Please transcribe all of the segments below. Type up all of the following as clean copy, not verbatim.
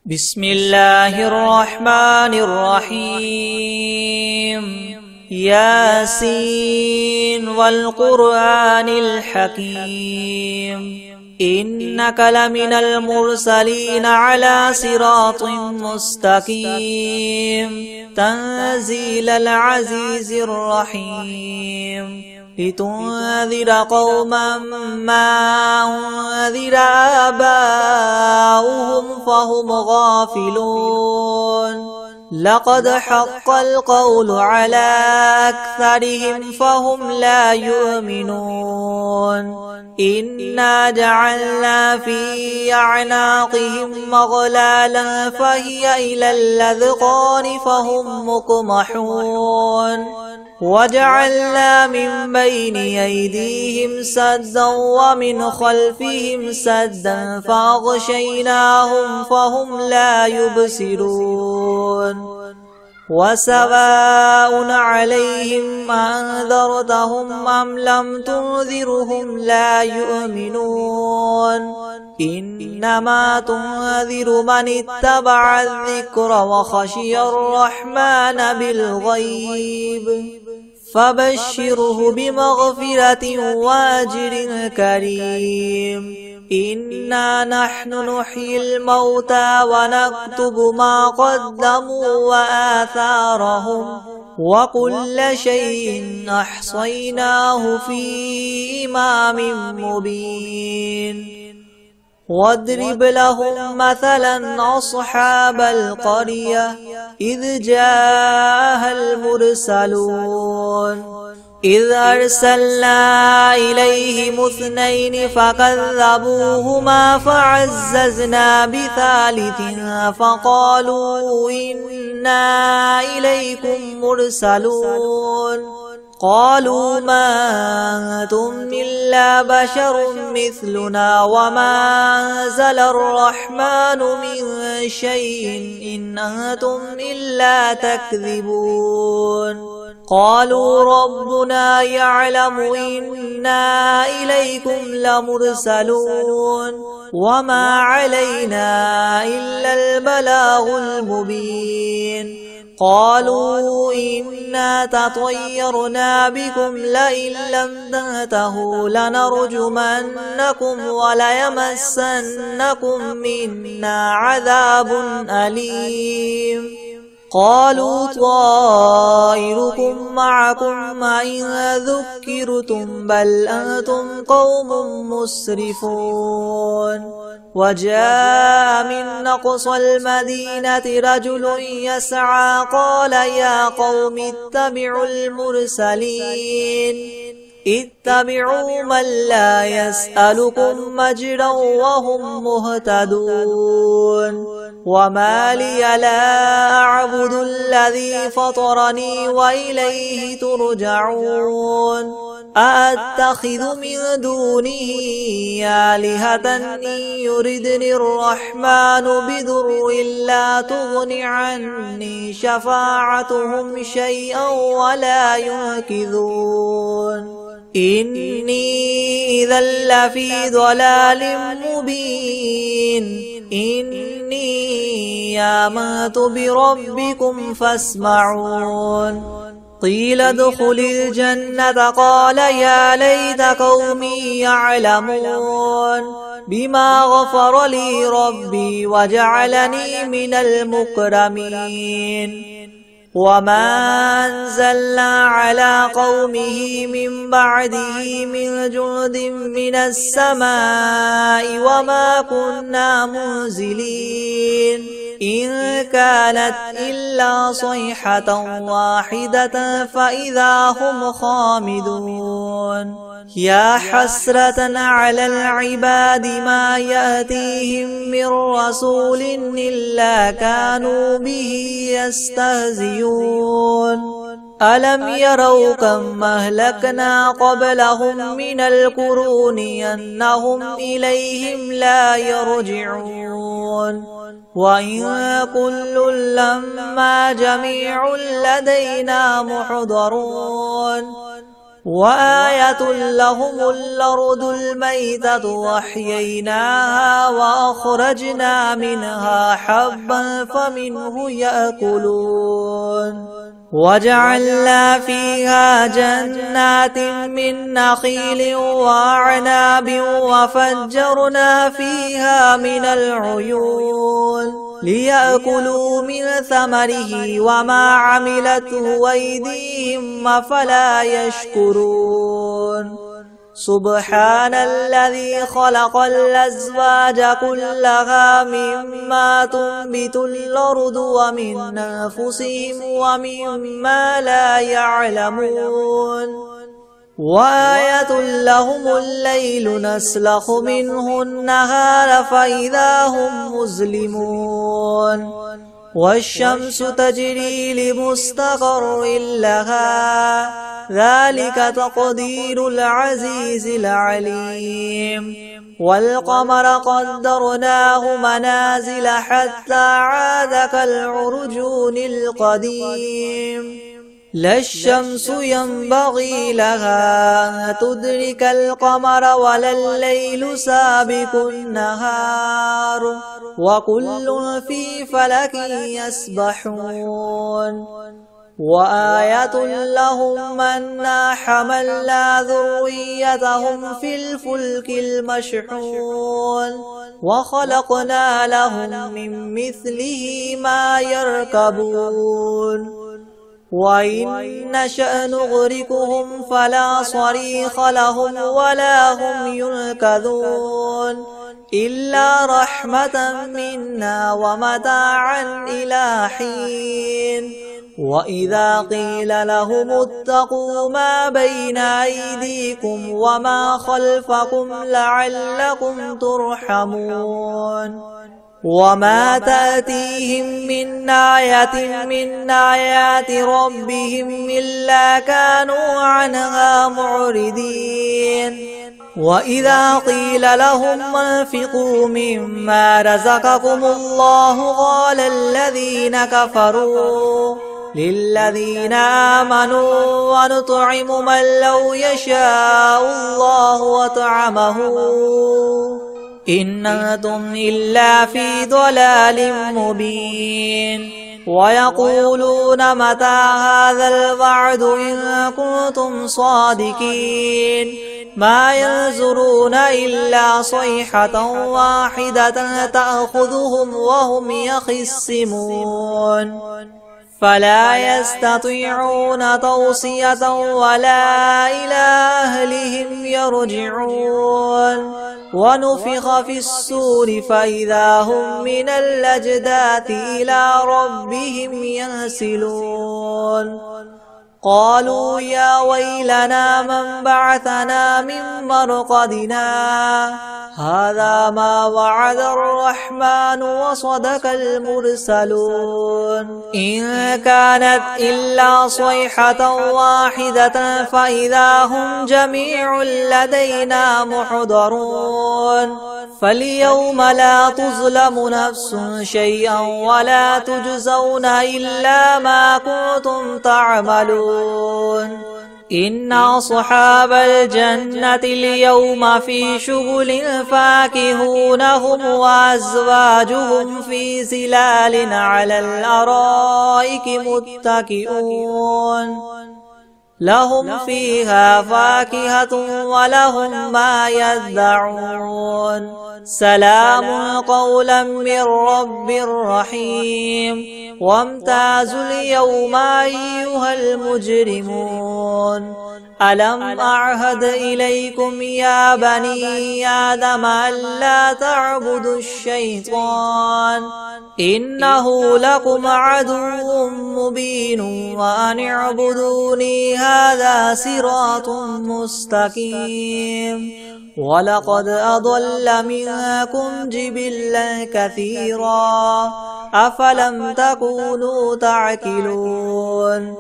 بسم الله الرحمن الرحيم ياسين والقرآن الحكيم إنك لمن المرسلين على صراط مستقيم تنزيل العزيز الرحيم لتنذر قوما ما أنذر آباؤهم فهم غافلون لقد حق القول على أكثرهم فهم لا يؤمنون إنا جعلنا في أعناقهم مغلالا فهي إلى الأذقان فهم مقمحون وجعلنا من بين أيديهم سدا ومن خلفهم سدا فأغشيناهم فهم لا يبصرون وسواء عليهم أنذرتهم أم لم تنذرهم لا يؤمنون إنما تنذر من اتبع الذكر وخشي الرحمن بالغيب فبشره بمغفرة وأجر كريم إنا نحن نحيي الموتى ونكتب ما قدموا وآثارهم وكل شيء أحصيناه في إمام مبين واضرب لهم مثلا أصحاب القرية إذ جاءها المرسلون إذ أرسلنا إليهم اثنين فكذبوهما فعززنا بثالث فقالوا إنا إليكم مرسلون قالوا ما أنتم إلا بشر مثلنا وما أنزل الرحمن من شيء إن أنتم إلا تكذبون قالوا ربنا يعلم إنا إليكم لمرسلون وما علينا إلا البلاغ المبين قالوا إنا تطيرنا بكم لئن لم تنتهوا لنرجمنكم وليمسنكم منا عذاب أليم قالوا طائركم معكم إن ذكرتم بل أنتم قوم مسرفون وجاء من أقصى المدينة رجل يسعى قال يا قوم اتبعوا المرسلين اتبعوا من لا يسألكم مجرا وهم مهتدون وما لي لا أعبد الذي فطرني وإليه ترجعون أأتخذ من دونه آلهة إن يردني الرحمن بضر لا تغن عني شفاعتهم شيئا ولا ينقذون إني إذا لفي ضلال مبين إني آمنت بربكم فاسمعون قيل ادخل الجنة قال يا ليت قومي يعلمون بما غفر لي ربي وجعلني من المكرمين وما أنزلنا على قومه من بعده من جند من السماء وما كنا منزلين إن كانت إلا صيحة واحدة فإذا هم خامدون يا حسرة على العباد ما يأتيهم من رسول إلا كانوا به يستهزئون ألم يروا كم أهلكنا قبلهم من القرون أنهم إليهم لا يرجعون وإن كل لما جميع لدينا محضرون وآية لهم الأرض الميتة وأحييناها وأخرجنا منها حبا فمنه يأكلون وجعلنا فيها جنات من نخيل وأعناب وفجرنا فيها من العيون ليأكلوا من ثمره وما عملته أيديهم أفلا يشكرون سبحان الذي خلق الأزواج كلها مما تنبت الأرض ومن أنفسهم ومما لا يعلمون وآية لهم الليل نسلخ منه النهار فإذا هم مظلمون والشمس تجري لمستقر لها ذلك تقدير العزيز العليم والقمر قدرناه منازل حتى عاد كالعرجون القديم لا الشمس ينبغي لها أن تدرك القمر ولا الليل سابق النهار وكل في فلك يسبحون وآية لهم أنا حملنا ذريتهم في الفلك المشحون وخلقنا لهم من مثله ما يركبون وإن نشأ نغرقهم فلا صريخ لهم ولا هم ينقذون إلا رحمة منا ومتاعا إلى حين وإذا قيل لهم اتقوا ما بين أيديكم وما خلفكم لعلكم ترحمون وما تأتيهم من آية من آيات ربهم إلا كانوا عنها معرضين وإذا قيل لهم انفقوا مما رزقكم الله قال الذين كفروا للذين آمنوا ونطعم من لو يشاء الله وطعمه إن أنتم إلا في ضلال مبين ويقولون متى هذا الوعد إن كنتم صادقين ما ينظرون إلا صيحة واحدة تأخذهم وهم يخصمون فلا يستطيعون توصية ولا إلى أهلهم يرجعون ونفخ في الصور فإذا هم من الأجداث إلى ربهم ينسلون قالوا يا ويلنا من بعثنا من مرقدنا هذا ما وعد الرحمن وصدق المرسلون إن كانت إلا صيحة واحدة فإذا هم جميع لدينا محضرون فاليوم لا تظلم نفس شيئا ولا تجزون إلا ما كنتم تعملون إن أصحاب الجنة اليوم في شغل فاكهون هم وأزواجهم في ظلال على الأرائك متكئون لهم فيها فاكهة ولهم ما يدعون سلام قولا من رب رحيم وامتازوا اليوم أيها المجرمون ألم أعهد إليكم يا بني آدم ألا تعبدوا الشيطان إنه لكم عدو مبين وأن اعبدوني هذا صراط مستقيم ولقد أضل منكم جبلا كثيرا أفلم تكونوا تعقلون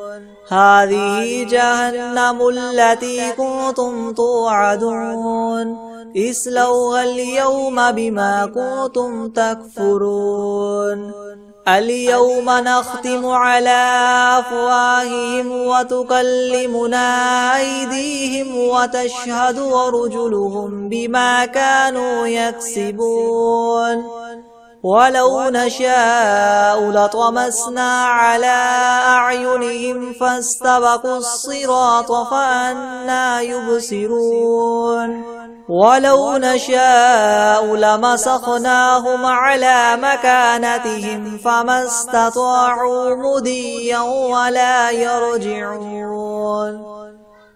هذه جهنم التي كنتم توعدون اصلوها اليوم بما كنتم تكفرون اليوم نختم على أفواههم وتكلمنا أيديهم وتشهد أرجلهم بما كانوا يكسبون ولو نشاء لطمسنا على أعينهم فاستبقوا الصراط فأنى يبصرون ولو نشاء لمسخناهم على مكانتهم فما استطاعوا مضيا ولا يرجعون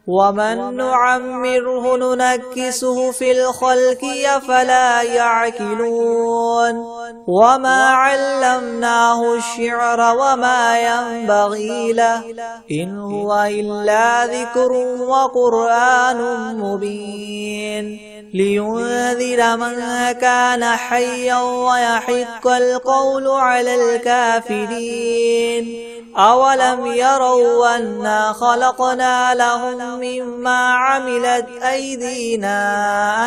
ومن نعمره ننكسه في الخلق أفلا يعقلون وما علمناه الشعر وما ينبغي له إن هو إلا ذكر وقرآن مبين لينذر من كان حيا ويحق القول على الكافرين أولم يروا أنا خلقنا لهم مما عملت أيدينا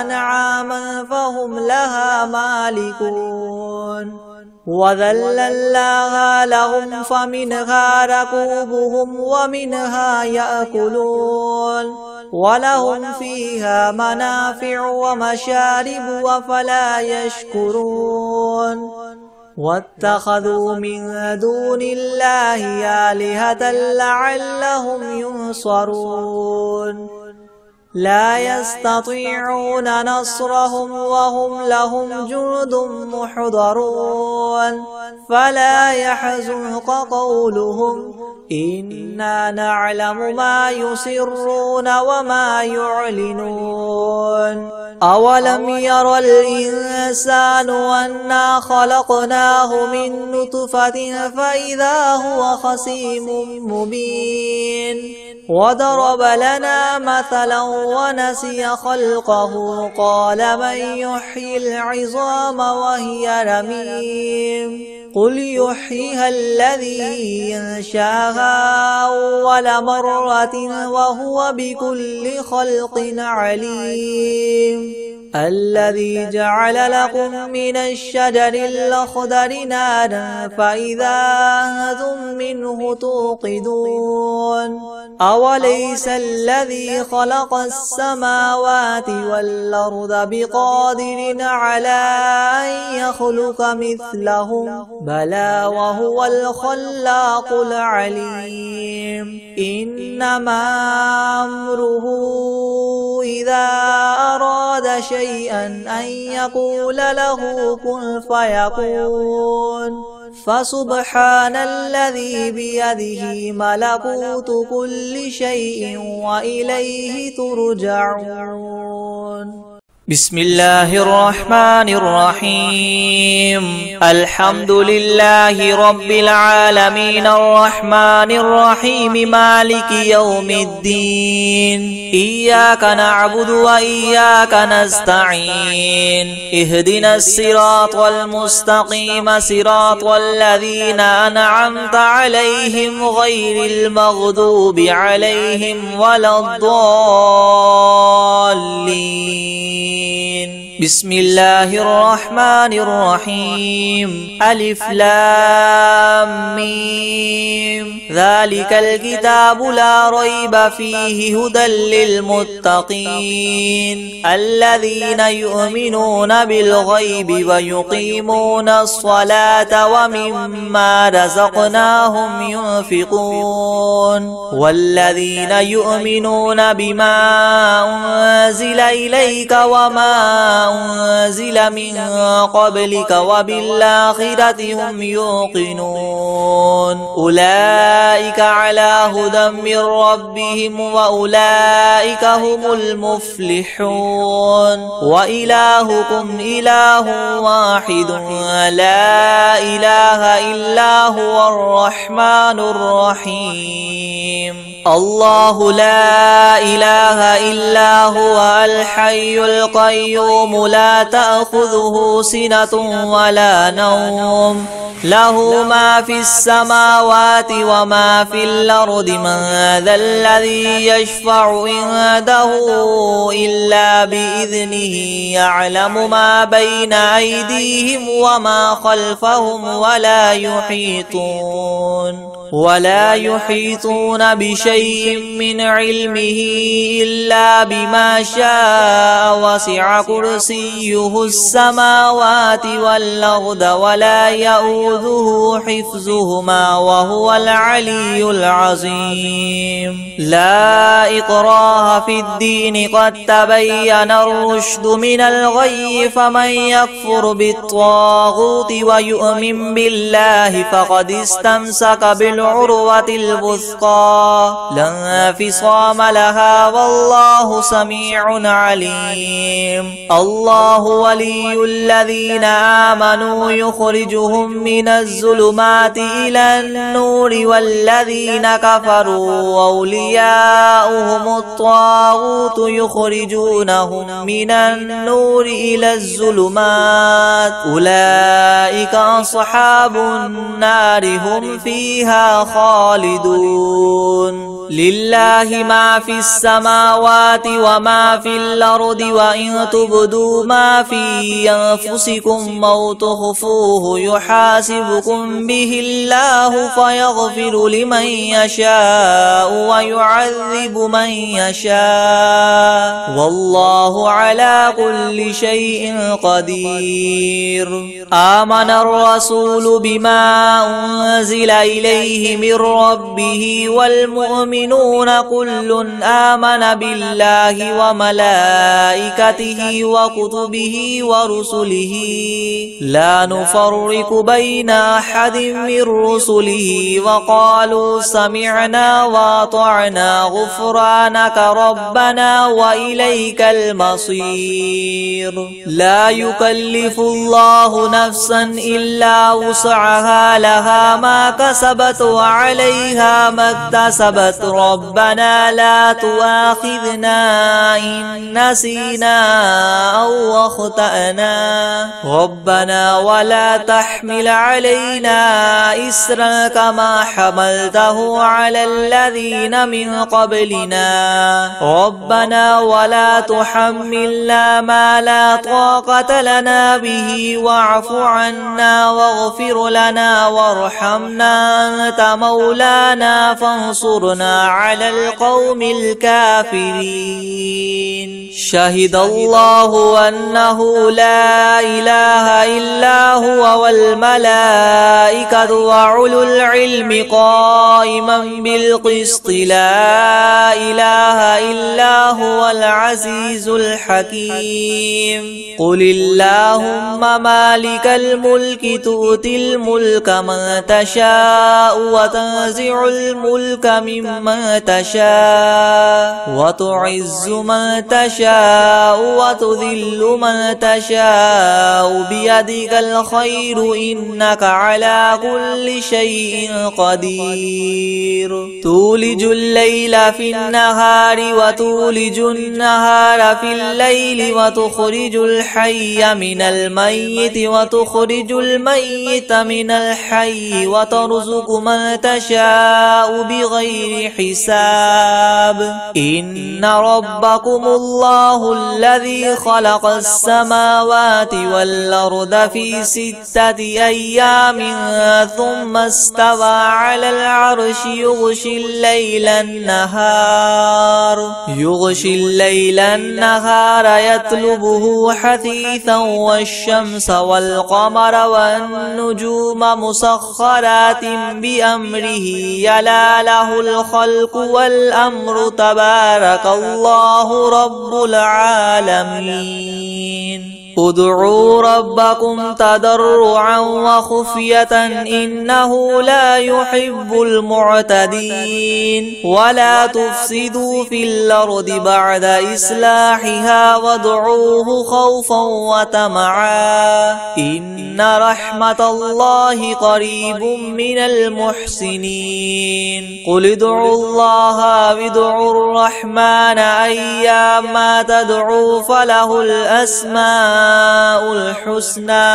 أنعاما فهم لها مالكون وذللناها لهم فمنها ركوبهم ومنها يأكلون ولهم فيها منافع ومشارب أفلا يشكرون واتخذوا من دون الله آلهة لعلهم ينصرون لا يستطيعون نصرهم وهم لهم جند محضرون فلا يحزنك قولهم إنا نعلم ما يسرون وما يعلنون أولم ير الإنسان أنا خلقناه من نطفة فإذا هو خصيم مبين وضرب لنا مثلا ونسي خلقه قال من يحيي العظام وهي رميم قل يحييها الذي ينشاها أول مرة وهو بكل خلق عليم الذي جعل لكم من الشجر الأخضر نارا فإذا أنتم منه توقدون أوليس الذي خلق السماوات والأرض بقادر على أن يخلق مثلهم بلى وهو الخلاق العليم إنما أمره إذا أراد شيئا أن يقول له كن فيكون فسبحان الذي بيده ملكوت كل شيء وإليه ترجعون بسم الله الرحمن الرحيم الحمد لله رب العالمين الرحمن الرحيم مالك يوم الدين إياك نعبد وإياك نستعين اهدنا الصراط المستقيم صراط الذين أنعمت عليهم غير المغضوب عليهم ولا الضالين بسم الله الرحمن الرحيم ألف لام ميم ذلك الكتاب لا ريب فيه هدى للمتقين الذين يؤمنون بالغيب ويقيمون الصلاة ومما رزقناهم ينفقون والذين يؤمنون بما أنزل إليك وما أنزل من قبلك وبالآخرة هم يوقنون أولئك على هدى من ربهم وأولئك هم المفلحون وإلهكم إله واحد لا إله إلا هو الرحمن الرحيم الله لا إله إلا هو الحي القيوم لا تأخذه سنة ولا نوم له ما في السماوات وما في الأرض من ذا الذي يشفع عنده إلا بإذنه يعلم ما بين أيديهم وما خلفهم فهم ولا يحيطون بشيء من علمه إلا بما شاء وسع كرسيه السماوات والأرض ولا يؤوده حفظهما وهو العلي العظيم لا إكراه في الدين قد تبين الرشد من الغي فمن يكفر بالطاغوت ويؤمن بالله فقد استمسك بالعروة الوثقى لا انفصام لها والله سميع عليم الله ولي الذين آمنوا يخرجهم من الظلمات إلى النور والذين كفروا أولياؤهم الطاغوت يخرجونهم من النور إلى الظلمات أولئك أصحاب النار هم فيها خالدون لله ما في السماوات وما في الأرض وإن تبدوا ما في أنفسكم أو تخفوه يحاسبكم به الله فيغفر لمن يشاء ويعذب من يشاء والله على كل شيء قدير آمن الرسول بما أنزل إليه من ربه والمؤمنون كل آمن بالله وملائكته وكتبه ورسله لا نفرق بين أحد من رسله وقالوا سمعنا وأطعنا غفرانك ربنا وإليك المصير لا يكلف الله نفسا إلا وسعها لها ما كسبت وعليها ما اكتسبت ربنا لا تؤاخذنا إن نسينا أو أخطأنا ربنا ولا تحمل علينا إسرا كما حملته على الذين من قبلنا ربنا ولا تحملنا ما لا طاقة لنا به واعف عنا واغفر لنا وارحمنا أنت مولانا فانصرنا على القوم الكافرين شهد الله أنه لا إله إلا هو والملائكة وأولو العلم قائما بالقسط لا إله إلا هو العزيز الحكيم قل اللهم مالك الملك تؤتي الملك من تشاء وتنزع الملك ممن تشاء وتعز من تشاء وتذل من تشاء بيدك الخير إنك على كل شيء قدير تولج الليل في النهار وتولج النهار في الليل وتخرج الحي من الميت وتخرج الميت من الحي وترزق من تشاء بغير حساب إن ربكم الله الذي خلق السماوات والأرض في 6 أيام ثم استوى على العرش يغشي الليل النهار يطلبه حثيثا والشمس والقمر والنجوم مسخرات بأمره يلا له الخلق والأمر تبارك الله رب العالمين ادعوا ربكم تضرعا وخفية إنه لا يحب المعتدين ولا تفسدوا في الأرض بعد إصلاحها وادعوه خوفا وطمعا إن رحمة الله قريب من المحسنين قل ادعوا الله وادعوا الرحمن أيما تدعوا فله الأسماء الحسنى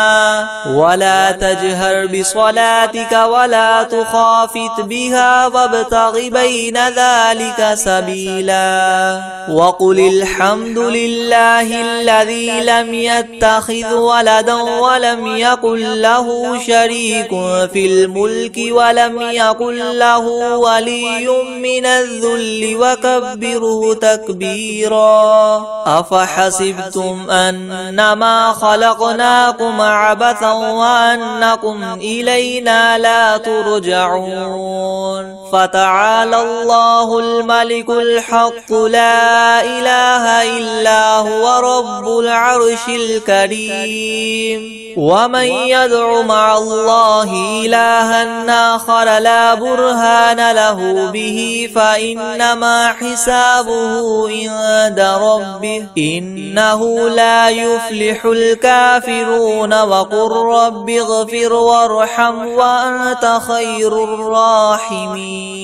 ولا تجهر بصلاتك ولا تخافت بها وابتغ بين ذلك سبيلا وقل الحمد لله الذي لم يتخذ ولدا ولم يكن له شريك في الملك ولم يكن له ولي من الذل وكبره تكبيرا أفحسبتم أنما خلقناكم عبثا وأنكم إلينا لا ترجعون فتعالى الله الملك الحق لا إله إلا هو رب العرش الكريم ومن يدع مع الله إلها آخر لا برهان له به فإنما حسابه عند ربه إنه لا يفلح الكافرون وقل رب اغفر وارحم وأنت خير الراحمين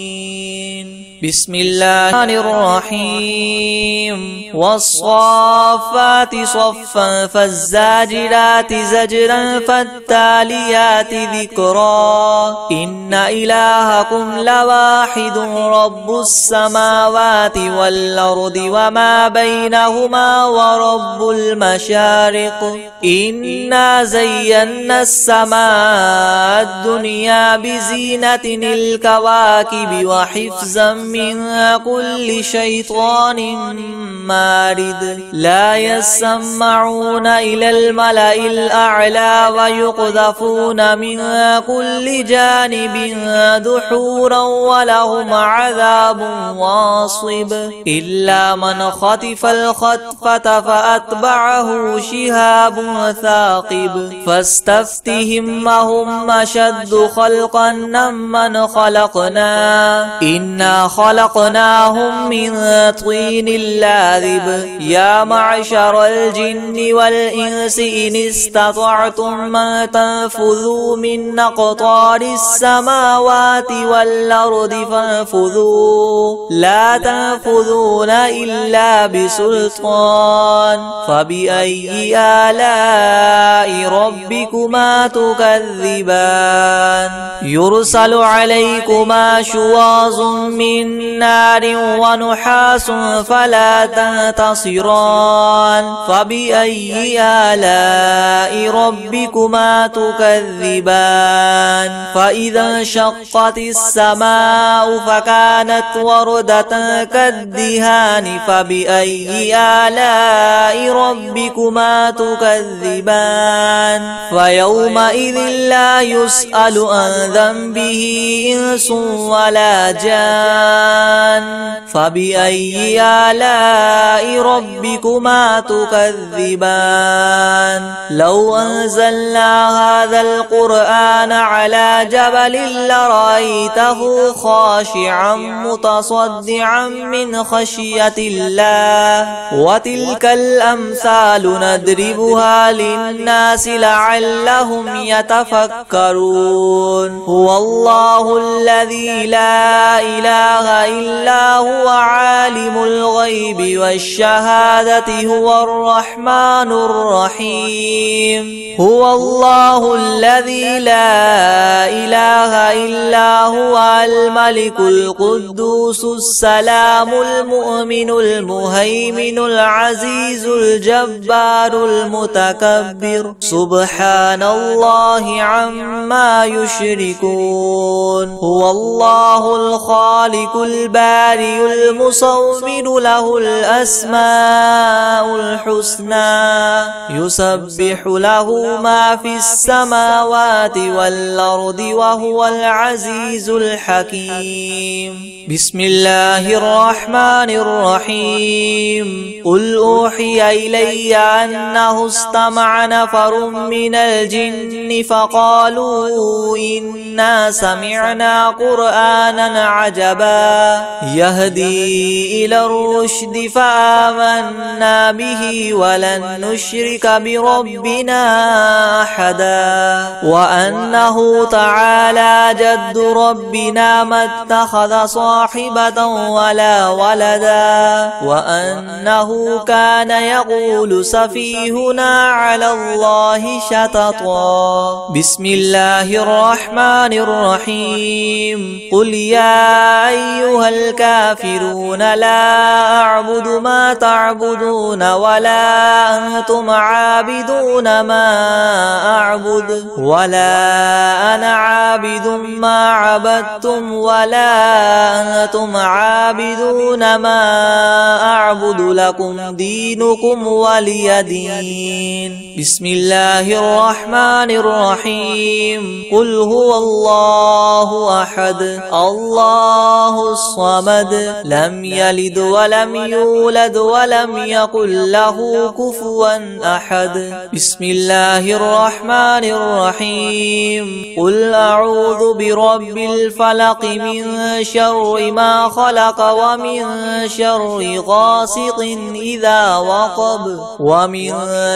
بسم الله الرحيم والصافات صفا فالزاجرات زجرا فالتاليات ذكرا إن إلهكم لواحد رب السماوات والأرض وما بينهما ورب المشارق إنا زينا السماء الدنيا بزينة الكواكب وحفظا من كل شيطان مارد لا يسمعون إلى الملأ الأعلى ويقذفون من كل جانب دحورا ولهم عذاب واصب إلا من خطف الخطفة فأتبعه شهاب ثاقب فاستفتهم أهم أشد خلقا ممن خلقنا إنا خلقناهم من طين لاذب يا معشر الجن والإنس إن استطعتم أن تنفذوا من أقطار السماوات والأرض فانفذوا لا تنفذون إلا بسلطان فبأي آلاء ربكما تكذبان يرسل عليكما شواظ من نار ونحاس فلا تنتصران فبأي آلاء ربكما تكذبان فإذا انشقت السماء فكانت وردة كالدهان فبأي آلاء ربكما تكذبان فيومئذ لا يسأل عن ذنبه إنس ولا جان فبأي آلاء ربكما تكذبان لو أنزلنا هذا القرآن على جبل لرأيته خاشعا متصدعا من خشية الله وتلك الأمثال نضربها للناس لعلهم يتفكرون هو الله الذي لا إله إلا هو عالم الغيب والشهادة هو الرحمن الرحيم هو الله الذي لا إله إلا هو الملك القدوس السلام المؤمن المهيمن العزيز الجبار المتكبر سبحان الله عما يشركون هو الله الخالق البارئ المصور له الأسماء الحسنى يسبح له ما في السماوات والأرض وهو العزيز الحكيم بسم الله الرحمن الرحيم قل أوحي إلي أنه استمع نفر من الجن فقالوا إنا سمعنا قرآنا عجبا يهدي إلى الرشد فآمنا به ولن نشرك بربنا أحدا وأنه تعالى جد ربنا ما اتخذ صاحبة ولا ولدا وأنه كان يقول سفيهنا على الله شططا. بسم الله الرحمن الرحيم. قل يا أيها الكافرون لا أعبد ما تعبدون ولا أنتم عابدون ما أعبد ولا أنا عابد ما عبدتم ولا أنتم عابدون ما أعبد لكم دينكم ولي دين. بسم الله الرحمن الرحيم. قل هو الله أحد الله الصمد لم يلد ولم يولد ولم يكن له كفوا أحد. بسم الله الرحمن الرحيم. قل أعوذ برب الفلق من شر ما خلق ومن شر غاسق إذا وقب ومن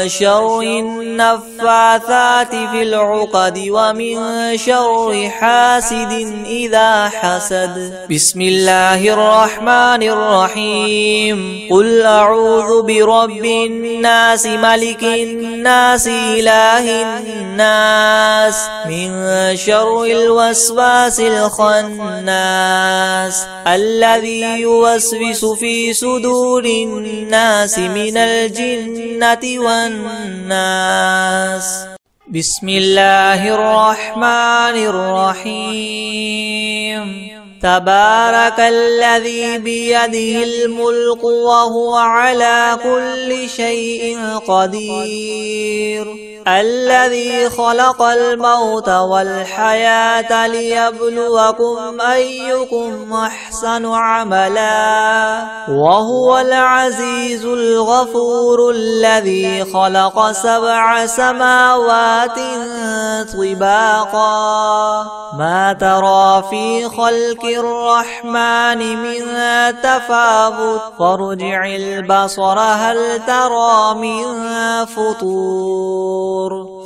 شر النفاثات في العقد ومن شر حاسد إذا حسد. بسم الله الرحمن الرحيم. قل أعوذ برب الناس ملك الناس إله الناس من شر الوسواس الخناس الذي يوسوس في صدور الناس من الجنة والناس. بسم الله الرحمن الرحيم. تبارك الذي بيده الملك وهو على كل شيء قدير الذي خلق الموت والحياة ليبلوكم أيكم أحسن عملا وهو العزيز الغفور الذي خلق 7 سماوات طباقا ما ترى في خلق الرحمن من تفاوت فارجع البصر هل ترى من فطور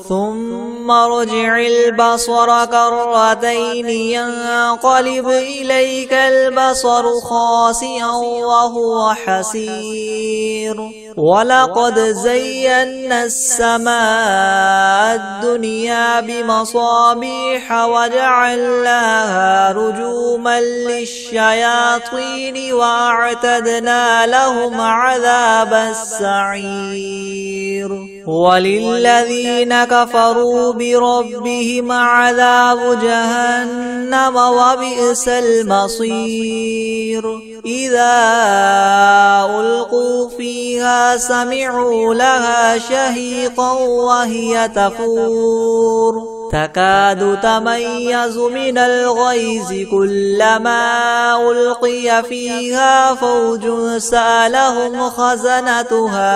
ثم ارجع البصر كرتين ينقلب إليك البصر خاسئا وهو حسير ولقد زينا السماء الدنيا بمصابيح وجعلناها رجوما للشياطين وأعتدنا لهم عذاب السعير وللذين كفروا بربهم عذاب جهنم وبئس المصير إذا ألقوا فيها سمعوا لها شهيقا وهي تفور تكاد تميز من الغيظ كلما ألقي فيها فوج سألهم خزنتها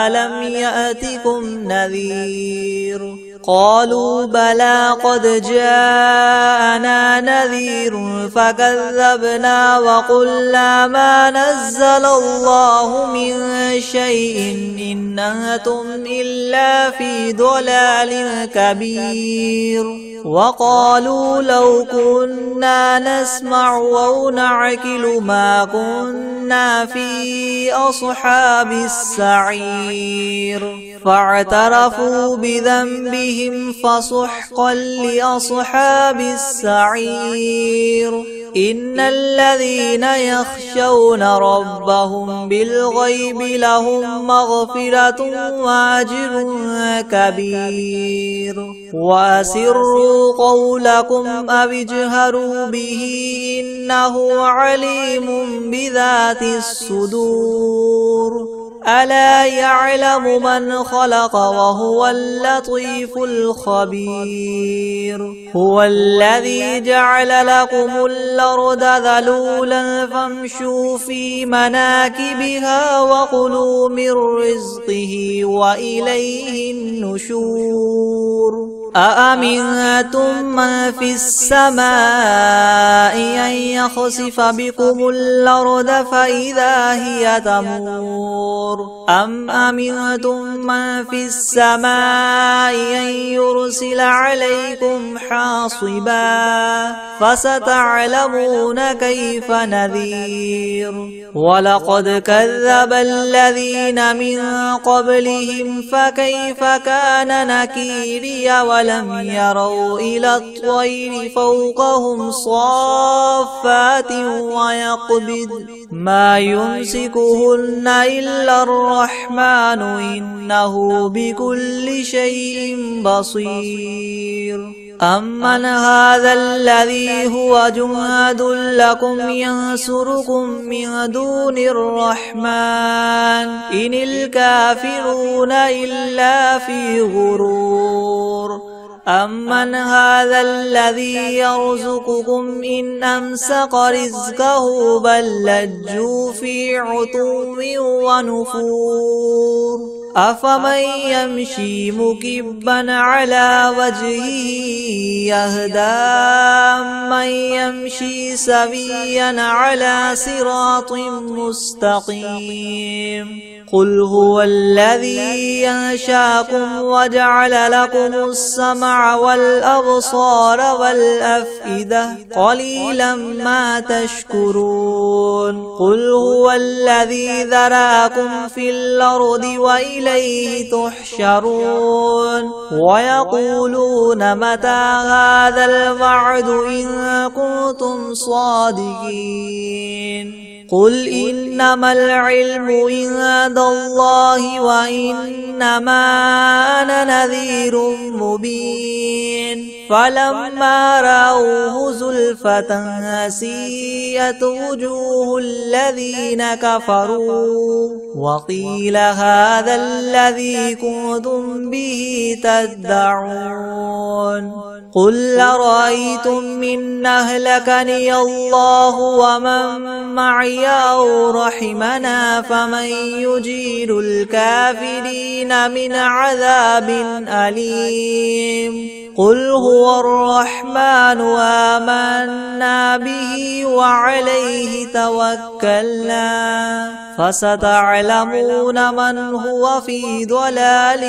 ألم يأتكم نذير قالوا بلى قد جاءنا نذير فكذبنا وقلنا ما نزل الله من شيء إن أنتم إلا في ضلال كبير وقالوا لو كنا نسمع أو نعقل ما كنا في أصحاب السعير فاعترفوا بذنبهم فسحقا لأصحاب السعير إن الذين يخشون ربهم بالغيب لهم مغفرة وأجر كبير وأسروا قولكم أو اجهروا به إنه عليم بذات الصدور ألا يعلم من خلق وهو اللطيف الخبير هو الذي جعل لكم الأرض ذلولا فامشوا في مناكبها وكلوا من رزقه وإليه النشور أأمنتم من في السماء أن يخسف بكم الأرض فإذا هي تمور أم أمنتم من في السماء أن يرسل عليكم حاصبا فستعلمون كيف نذير ولقد كذب الذين من قبلهم فكيف كان نكيري ولم يروا إلى الطير فوقهم صافات ويقبض ما يمسكهن إلا الرحمن إنه بكل شيء بصير أمن هذا الذي هو جند لكم ينصركم من دون الرحمن إن الكافرون إلا في غرور أمن هذا الذي يرزقكم إن أمسك رزقه بل لجوا في عتو ونفور أفمن يمشي مكبا على وجهه يهدى من يمشي سويا على صراط مستقيم قل هو الذي ينشاكم وجعل لكم السمع والأبصار والأفئدة قليلا ما تشكرون قل هو الذي ذراكم في الأرض وإليه تحشرون ويقولون متى هذا الوعد إن كنتم صادقين قل إنما العلم عند الله وإنما أنا نذير مبين فلما رأوه زلفة سيئت وجوه الذين كفروا وقيل هذا الذي كنتم به تدعون قل أرأيتم إن أهلكني الله ومن معي أو رحمنا فمن يجير الكافرين من عذاب أليم قل هو الرحمن آمنا به وعليه توكلنا فستعلمون من هو في ضلال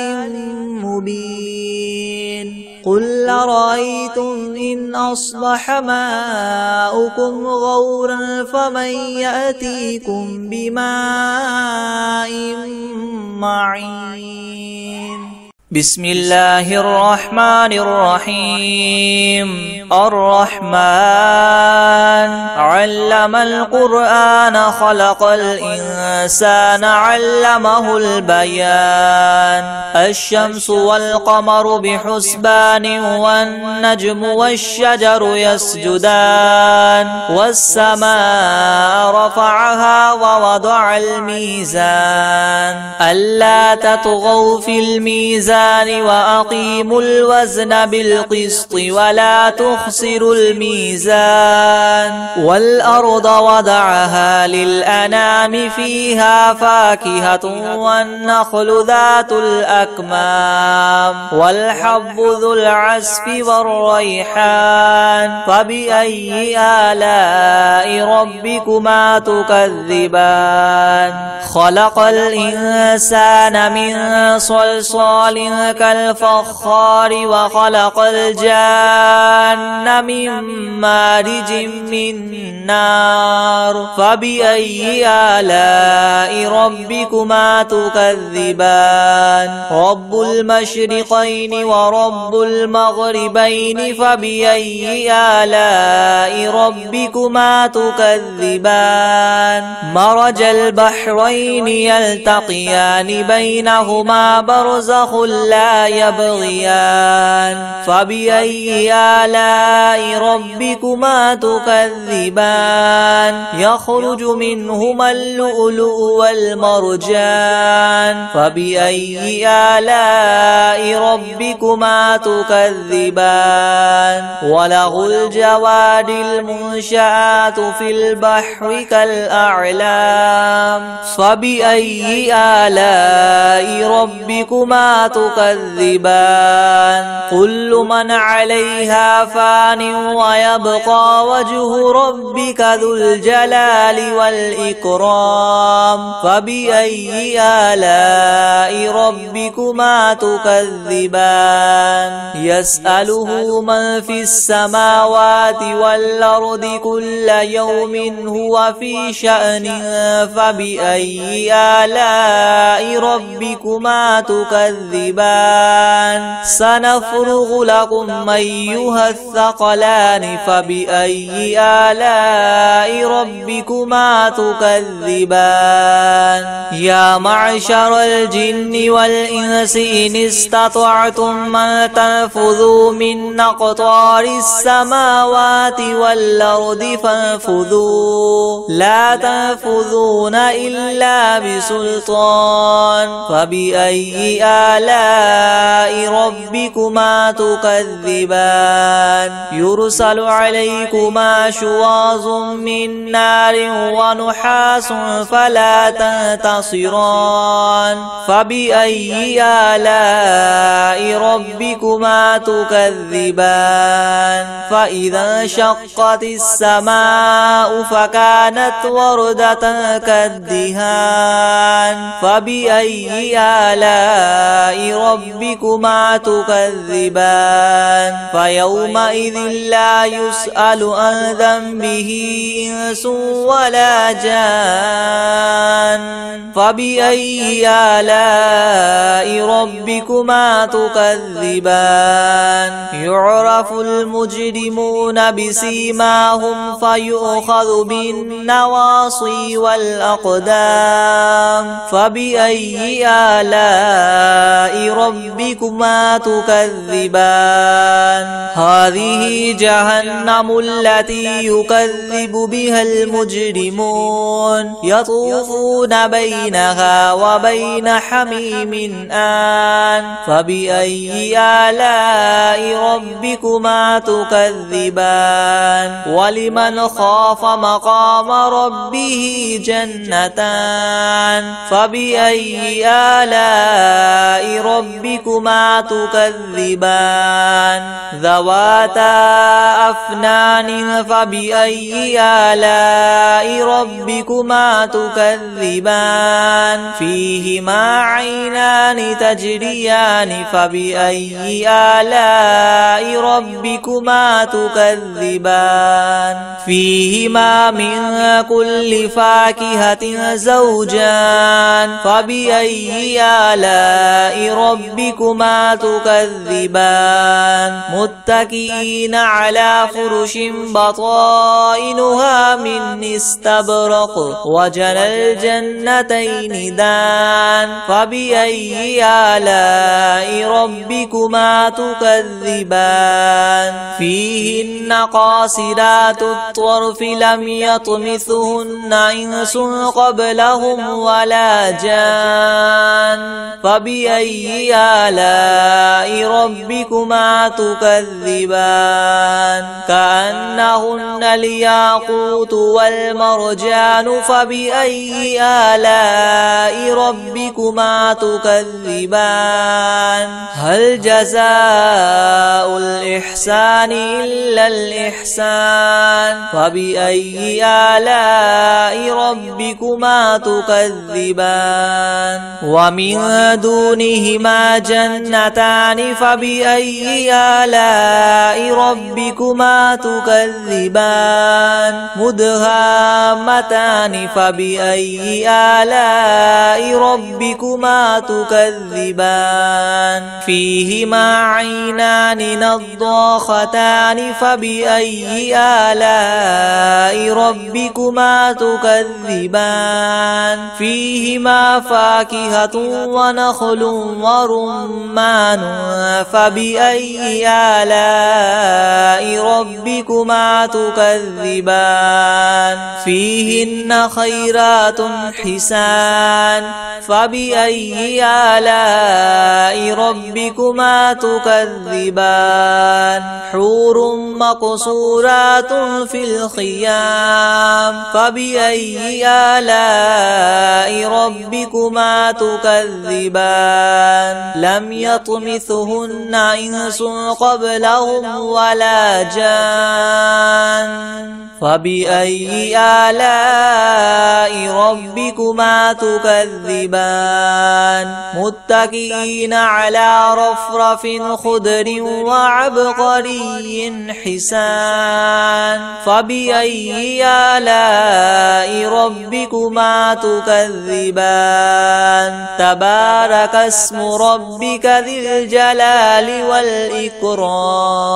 مبين قل أرأيتم إن أصبح ماؤكم غورا فمن يأتيكم بماء معين بسم الله الرحمن الرحيم الرحمن علم القرآن خلق الإنسان علمه البيان الشمس والقمر بحسبان والنجم والشجر يسجدان والسماء رفعها ووضع الميزان ألا تطغوا في الميزان وأقيموا الوزن بالقسط ولا تخسروا الميزان والأرض وضعها للأنام فيها فاكهة والنخل ذات الأكمام والحب ذو العصف والريحان فبأي آلاء ربكما تكذبان خلق الإنسان من صلصال كالفخار وخلق الجان من مارج من نار فبأي آلاء ربكما تكذبان رب المشرقين ورب المغربين فبأي آلاء ربكما تكذبان مرج البحرين يلتقيان بينهما برزخ لا يبغيان فبأي آلاء ربكما تكذبان يخرج منهما اللؤلؤ والمرجان فبأي آلاء ربكما تكذبان وله الجوار المنشآت في البحر كالأعلام فبأي آلاء ربكما تكذبان تكذبان كل من عليها فان ويبقى وجه ربك ذو الجلال والإكرام فبأي آلاء ربكما تكذبان يسأله من في السماوات والأرض كل يوم هو في شأن فبأي آلاء ربكما تكذبان سنفرغ لكم أيها الثقلان فبأي آلاء ربكما تكذبان يا معشر الجن والإنس إن استطعتم أن تنفذوا من أقطار السماوات والأرض فانفذوا لا تنفذون إلا بسلطان فبأي آلاء ربكما تكذبان يرسل عليكما شواظ من نار ونحاس فلا تنتصران فبأي آلاء ربكما تكذبان فإذا انشقت السماء فكانت وردة كالدهان فبأي آلاء ربكما تكذبان فيومئذ لا يسأل عن ذنبه إنس ولا جان فبأي آلاء ربكما تكذبان يعرف المجرمون بسيماهم فيؤخذ بالنواصي والأقدام فبأي آلاء ربكما تكذبان هذه جهنم التي يكذب بها المجرمون يطوفون بينها وبين حميم آن فبأي آلاء ربكما تكذبان ولمن خاف مقام ربه جنتان فبأي آلاء ربكما تكذبان ذواتا أفنان فبأي آلاء ربكما تكذبان فيهما عينان تجريان فبأي آلاء ربكما تكذبان فيهما من كل فاكهة زوجان فبأي آلاء ربكما تكذبان متكئين على فرش بطائنها من استبرق وجنى الجنتين دان فبأي آلاء ربكما تكذبان فيهن قاصرات الطرف لم يطمثهن إنس قبلهم ولا جان فبأي آلاء ربكما تكذبان كأنهن الياقوت والمرجان فبأي آلاء ربكما تكذبان هل جزاء الإحسان إلا الإحسان فبأي آلاء ربكما تكذبان ومن دونهما جنتان فبأي آلاء ربكما تكذبان مدهامتان فبأي آلاء ربكما تكذبان فيهما عينان نضاختان فبأي آلاء ربكما تكذبان فيهما فاكهة ونخل ورمان فبأي آلاء ربكما ربكما تكذبان فيهن خيرات حسان فبأي آلاء ربكما تكذبان حور مقصورات في الخيام فبأي آلاء ربكما تكذبان لم يطمثهن إنس قبلهم ولا جان فبأي آلاء ربكما تكذبان متكئين على رفرف خضر وعبقري حسان فبأي آلاء ربكما تكذبان تبارك اسم ربك ذي الجلال والإكرام